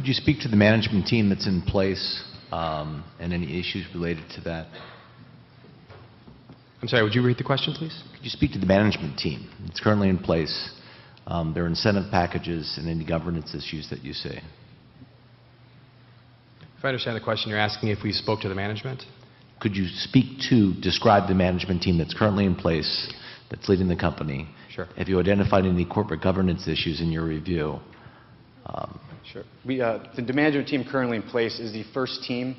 you speak to the management team that's in place and any issues related to that? I'm sorry, would you repeat the question, please? Could you speak to the management team that's currently in place, their incentive packages, and any governance issues that you see? If I understand the question, you're asking if we spoke to the management? Could you describe the management team that's currently in place, that's leading the company? Sure. Have you identified any corporate governance issues in your review? Sure. The management team currently in place is the first team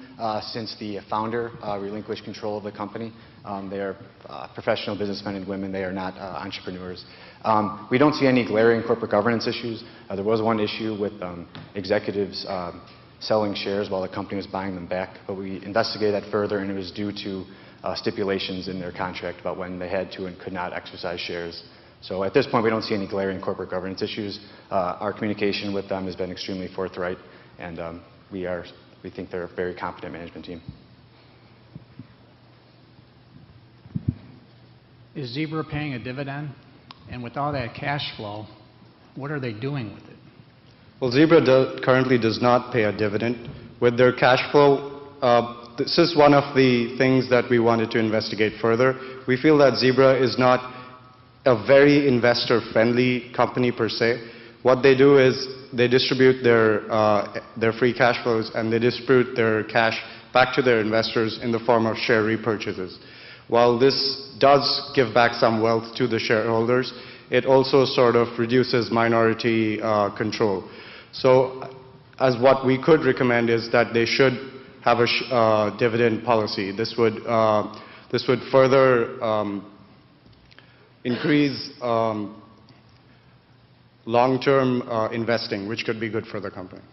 since the founder relinquished control of the company. They are professional businessmen and women. They are not entrepreneurs. We don't see any glaring corporate governance issues. There was one issue with executives selling shares while the company was buying them back, but we investigated that further, and it was due to stipulations in their contract about when they had to and could not exercise shares. So at this point, we don't see any glaring corporate governance issues. Our communication with them has been extremely forthright, and we think they're a very competent management team. Is Zebra paying a dividend? And with all that cash flow, what are they doing with it? Well, Zebra currently does not pay a dividend. With their cash flow, this is one of the things that we wanted to investigate further. We feel that Zebra is not a very investor-friendly company per se. What they do is they distribute their free cash flows, and they distribute their cash back to their investors in the form of share repurchases. While this does give back some wealth to the shareholders, it also sort of reduces minority control. So as what we could recommend is that they should have a dividend policy. This would further increase long-term investing, which could be good for the company.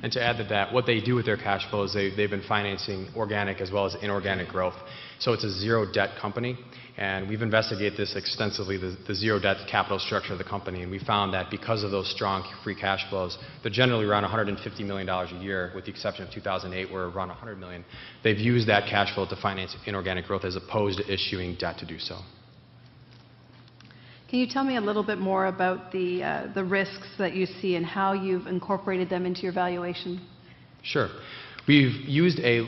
And to add to that, what they do with their cash flows, they've been financing organic as well as inorganic growth. So it's a zero-debt company, and we've investigated this extensively, the zero-debt capital structure of the company, and we found that because of those strong free cash flows, they're generally around $150 million a year, with the exception of 2008, where around $100 million. They've used that cash flow to finance inorganic growth as opposed to issuing debt to do so. Can you tell me a little bit more about the risks that you see and how you've incorporated them into your valuation? Sure. We've used a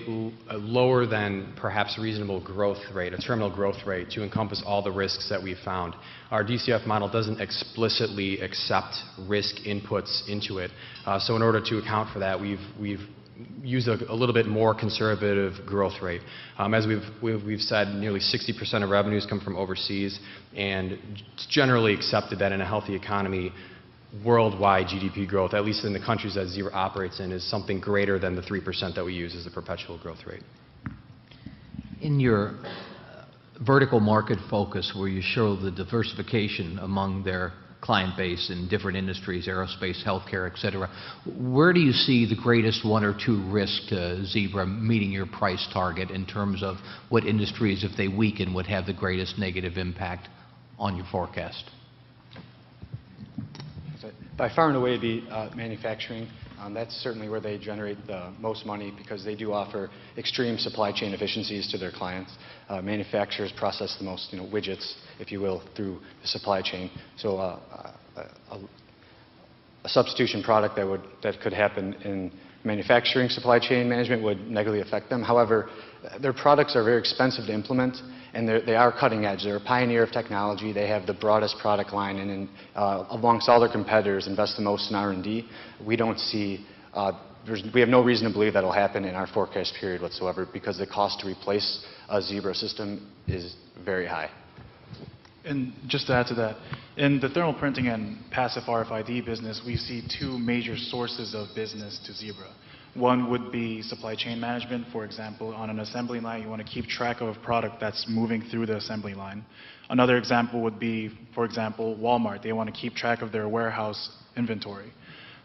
lower than perhaps reasonable growth rate, a terminal growth rate, to encompass all the risks that we've found. Our DCF model doesn't explicitly accept risk inputs into it. So in order to account for that, we've used a little bit more conservative growth rate. As we've said, nearly 60% of revenues come from overseas, and it's generally accepted that in a healthy economy, worldwide GDP growth, at least in the countries that Zebra operates in, is something greater than the 3% that we use as the perpetual growth rate. In your vertical market focus, where you show the diversification among their client base in different industries, aerospace, healthcare, et cetera, where do you see the greatest one or two risks to Zebra meeting your price target in terms of what industries, if they weaken, would have the greatest negative impact on your forecast? By far and away, the manufacturing. That's certainly where they generate the most money, because they do offer extreme supply chain efficiencies to their clients. Manufacturers process the most widgets, if you will, through the supply chain. So a substitution product that could happen in manufacturing supply chain management would negatively affect them. However, their products are very expensive to implement, and they are cutting edge. They're a pioneer of technology. They have the broadest product line, and amongst all their competitors, invest the most in R&D. We don't see, we have no reason to believe that'll happen in our forecast period whatsoever, because the cost to replace a Zebra system is very high. And just to add to that, in the thermal printing and passive RFID business, we see two major sources of business to Zebra. One would be supply chain management. For example, on an assembly line, you want to keep track of a product that's moving through the assembly line. Another example would be, for example, Walmart. They want to keep track of their warehouse inventory.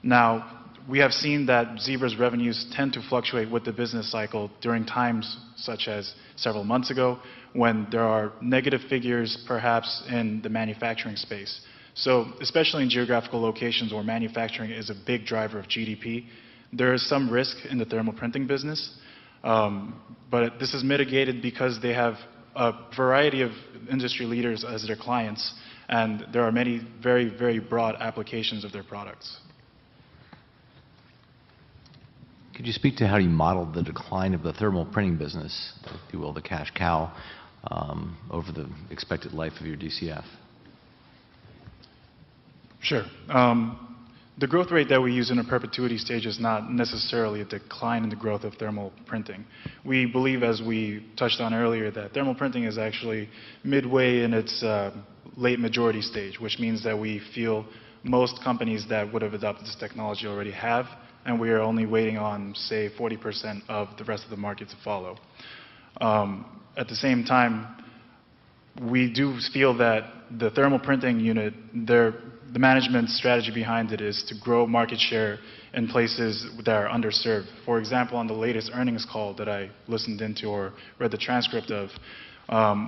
Now, we have seen that Zebra's revenues tend to fluctuate with the business cycle during times such as several months ago, when there are negative figures perhaps in the manufacturing space. So especially in geographical locations where manufacturing is a big driver of GDP, there is some risk in the thermal printing business, but this is mitigated because they have a variety of industry leaders as their clients, and there are many very, very broad applications of their products. Could you speak to how you modeled the decline of the thermal printing business, if you will, the cash cow, over the expected life of your DCF? Sure. The growth rate that we use in a perpetuity stage is not necessarily a decline in the growth of thermal printing. We believe, as we touched on earlier, that thermal printing is actually midway in its late majority stage, which means that we feel most companies that would have adopted this technology already have, and we are only waiting on, say, 40% of the rest of the market to follow. At the same time, we do feel that the thermal printing unit, the management strategy behind it is to grow market share in places that are underserved. For example, on the latest earnings call that I listened into or read the transcript of,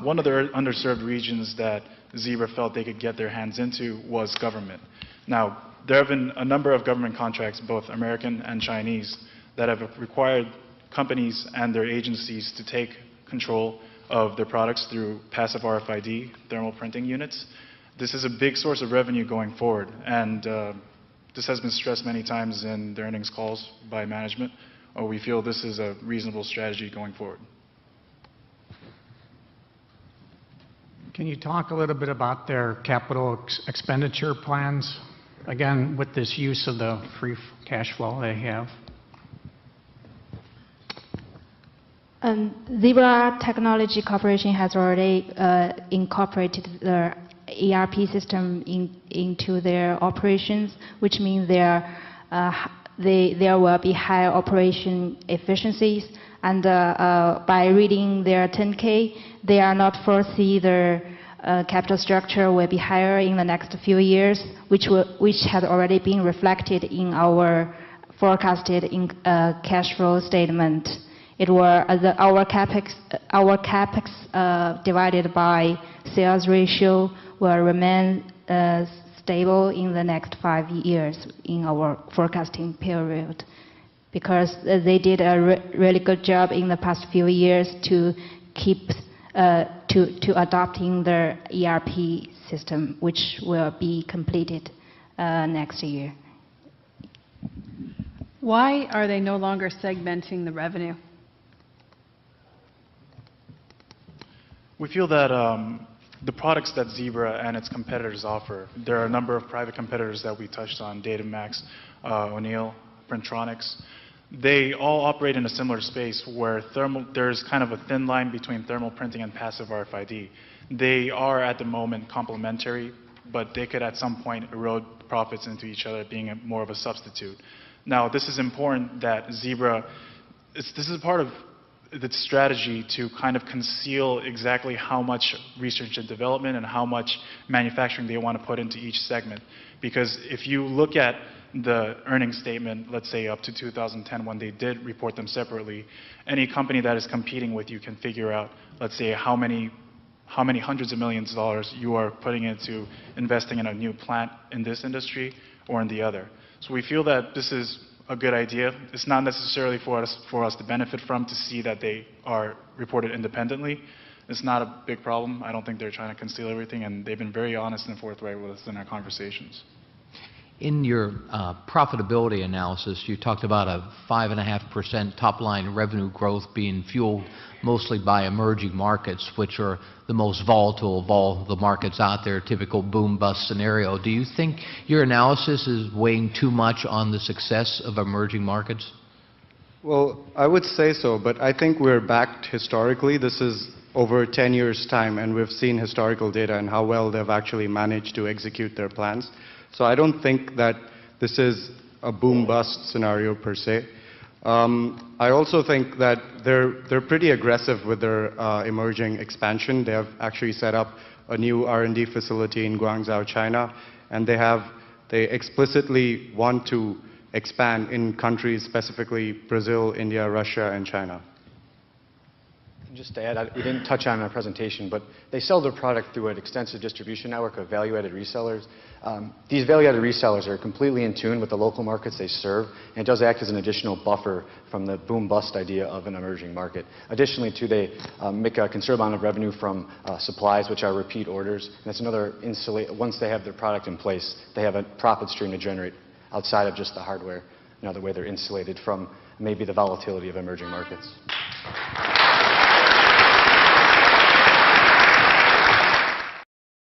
one of the underserved regions that Zebra felt they could get their hands into was government. Now, there have been a number of government contracts, both American and Chinese, that have required companies and their agencies to take control of their products through passive RFID thermal printing units. This is a big source of revenue going forward, and this has been stressed many times in the earnings calls by management. We feel this is a reasonable strategy going forward. Can you talk a little bit about their capital expenditure plans? Again, with this use of the free cash flow they have. Zebra Technology Corporation has already incorporated the ERP system into their operations, which means there will be higher operation efficiencies. And by reading their 10K, they are not foresee their capital structure will be higher in the next few years, which has already been reflected in our forecasted cash flow statement. It were our capex divided by sales ratio will remain stable in the next 5 years in our forecasting period, because they did a really good job in the past few years to keep to adopting their ERP system, which will be completed next year. Why are they no longer segmenting the revenue? We feel that the products that Zebra and its competitors offer, there are a number of private competitors that we touched on, Datamax, O'Neill, Printronix. They all operate in a similar space where there's kind of a thin line between thermal printing and passive RFID. They are at the moment complementary, but they could at some point erode profits into each other, being more of a substitute. Now, this is important that Zebra, this is part of its strategy to kind of conceal exactly how much research and development and how much manufacturing they want to put into each segment. Because if you look at the earnings statement, let's say up to 2010 when they did report them separately, any company that is competing with you can figure out, let's say, how many hundreds of millions of dollars you are putting into investing in a new plant in this industry or in the other. So we feel that this is a good idea. It's not necessarily for us to benefit from, to see that they are reported independently. It's not a big problem. I don't think they're trying to conceal everything, and they've been very honest and forthright with us in our conversations. In your profitability analysis, you talked about a 5.5% top-line revenue growth being fueled mostly by emerging markets, which are the most volatile of all the markets out there, typical boom-bust scenario. Do you think your analysis is weighing too much on the success of emerging markets? Well, I would say so, but I think we're backed historically. This is over 10 years' time, and we've seen historical data and how well they've actually managed to execute their plans. So I don't think that this is a boom-bust scenario per se. I also think that they're pretty aggressive with their emerging expansion. They have actually set up a new R&D facility in Guangzhou, China, and they explicitly want to expand in countries, specifically Brazil, India, Russia, and China. Just to add, we didn't touch on in our presentation, but they sell their product through an extensive distribution network of value-added resellers. These value-added resellers are completely in tune with the local markets they serve, and it does act as an additional buffer from the boom-bust idea of an emerging market. Additionally, too, they make a considerable amount of revenue from supplies, which are repeat orders, and that's another once they have their product in place, they have a profit stream to generate outside of just the hardware. that way they're insulated from maybe the volatility of emerging markets.